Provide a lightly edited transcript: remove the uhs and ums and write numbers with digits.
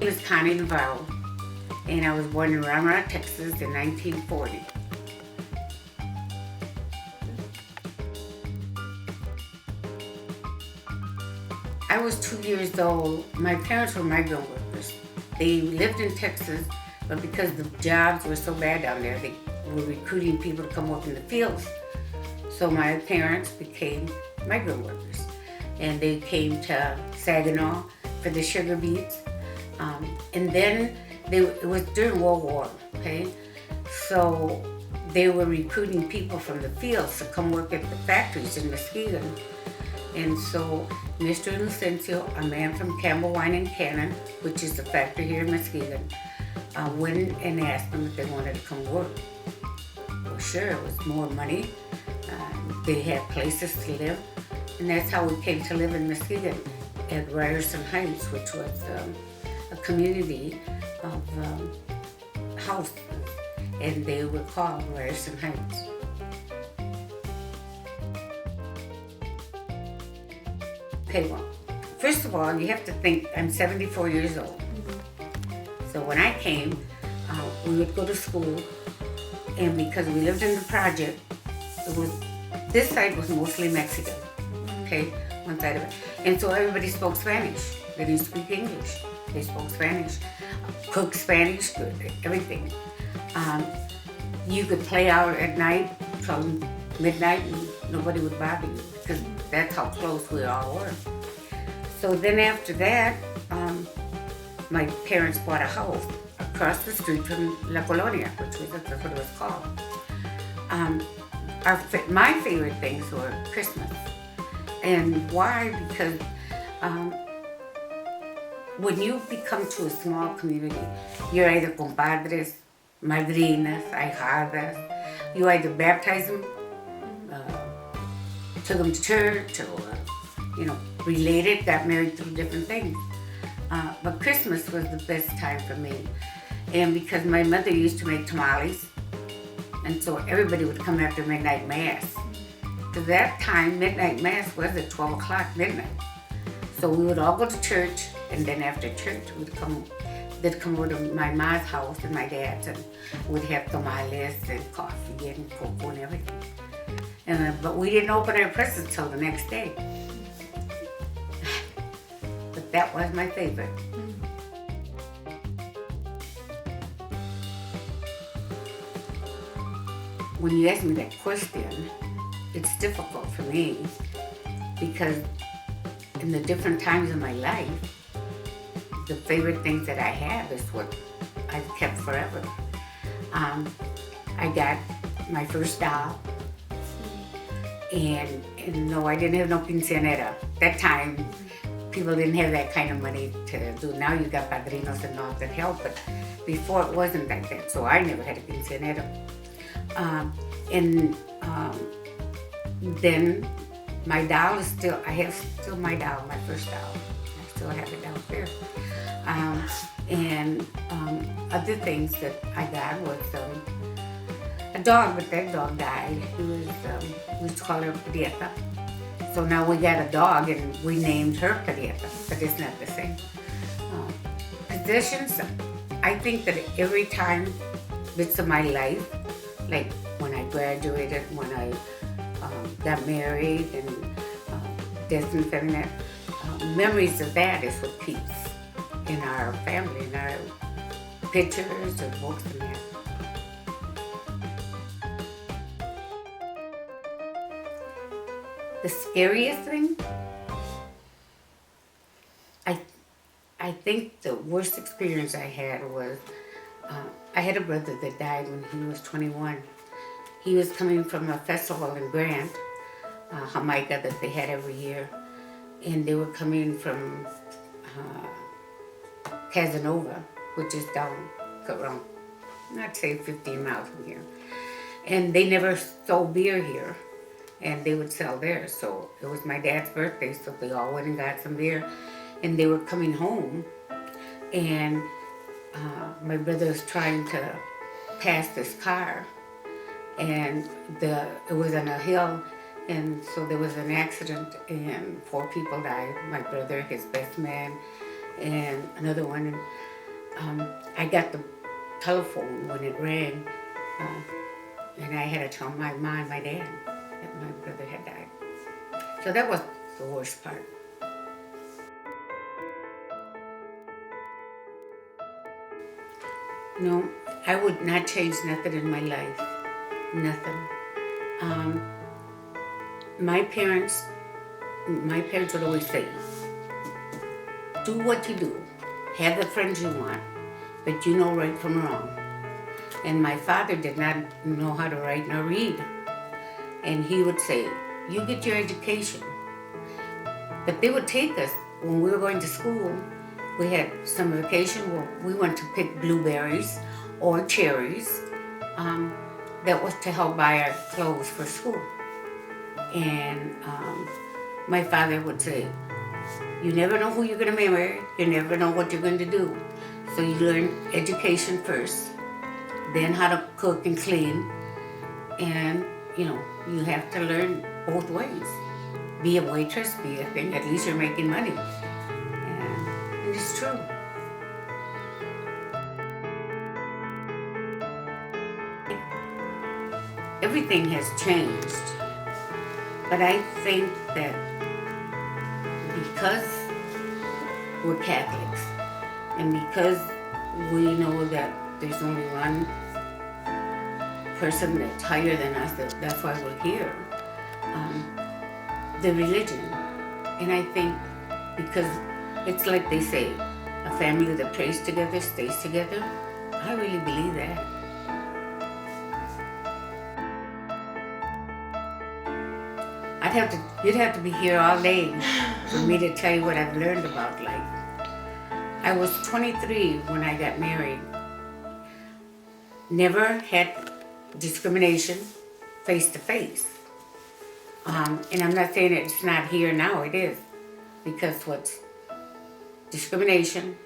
name is Connie Navarro, and I was born in Round Rock, Texas in 1940. I was 2 years old. My parents were migrant workers. They lived in Texas, but because the jobs were so bad down there, they were recruiting people to come work in the fields. So my parents became migrant workers, and they came to Saginaw for the sugar beets. And then it was during World War, okay? So they were recruiting people from the fields to come work at the factories in Muskegon. And so Mr. Lucencio, a man from Campbell Wine and Cannon, which is the factory here in Muskegon, went and asked them if they wanted to come work. Well, sure, it was more money. They had places to live. And that's how we came to live in Muskegon at Ryerson Heights, which was a community of houses. And they were called Ryerson Heights. Okay, well, first of all, you have to think I'm 74 years old. So when I came, we would go to school, and because we lived in the project, this side was mostly Mexican, okay, one side of it. And so everybody spoke Spanish. They didn't speak English. They spoke Spanish, cooked Spanish, good, everything. You could play out at night from midnight and nobody would bother you because that's how close we all were. So then after that, my parents bought a house across the street from La Colonia, that's what it was called. My favorite things were Christmas. And why? Because when you become to a small community, you're either compadres, madrinas, ahijadas. You either baptize them, took them to church, or, related, got married through different things. But Christmas was the best time for me. And because my mother used to make tamales, and so everybody would come after midnight mass. So that time, midnight mass was at 12 o'clock midnight. So we would all go to church, and then after church, they'd come over to my mom's house and my dad's, and we'd have tamales and coffee and cocoa and everything. But we didn't open our presents till the next day. But that was my favorite. When you ask me that question, it's difficult for me because in the different times of my life, the favorite things that I have is what I've kept forever. I got my first doll, and no, I didn't have no quinceanera. That time, people didn't have that kind of money to do. Now you got padrinos and all that help, but before it wasn't like that, so I never had a quinceanera. Then my doll is I have still my doll, my first doll. I still have it downstairs. Other things that I got was a dog, but that dog died. We used to call her Prieta. So now we got a dog and we named her Prieta, but it's not the same. Possessions, I think that every time bits of my life, like when I graduated, when I got married and destined for that, memories of that is what keeps in our family, in our pictures or books and that. The scariest thing, I think the worst experience I had was, I had a brother that died when he was 21. He was coming from a festival in Grant, Jamaica, that they had every year. And they were coming from Casanova, which is down around, I'd say 15 miles from here. And they never sold beer here, and they would sell there. So it was my dad's birthday, so they all went and got some beer. And they were coming home, and my brother was trying to pass this car, and it was on a hill, and so there was an accident, and 4 people died. My brother, his best man, and another one. I got the telephone when it rang, and I had to tell my mom and my dad that my brother had died. So that was the worst part. No, I would not change nothing in my life. Nothing. Um, my parents, my parents would always say, do what you do, have the friends you want, but you know right from wrong. And my father did not know how to write nor read. And he would say, you get your education. But they would take us, when we were going to school, we had summer vacation where we went to pick blueberries or cherries. That was to help buy our clothes for school. And my father would say, you never know who you're going to marry, you never know what you're going to do. So you learn education first, then how to cook and clean, and you have to learn both ways. Be a waitress, be a thing, at least you're making money. And it's true. Everything has changed, but I think that because we're Catholics and because we know that there's only one person that's higher than us, that's why we're here, the religion. And I think because it's like they say, a family that prays together stays together. I really believe that. You'd have to be here all day for me to tell you what I've learned about life. I was 23 when I got married. Never had discrimination face to face. And I'm not saying it's not here now, it is. Because what's discrimination,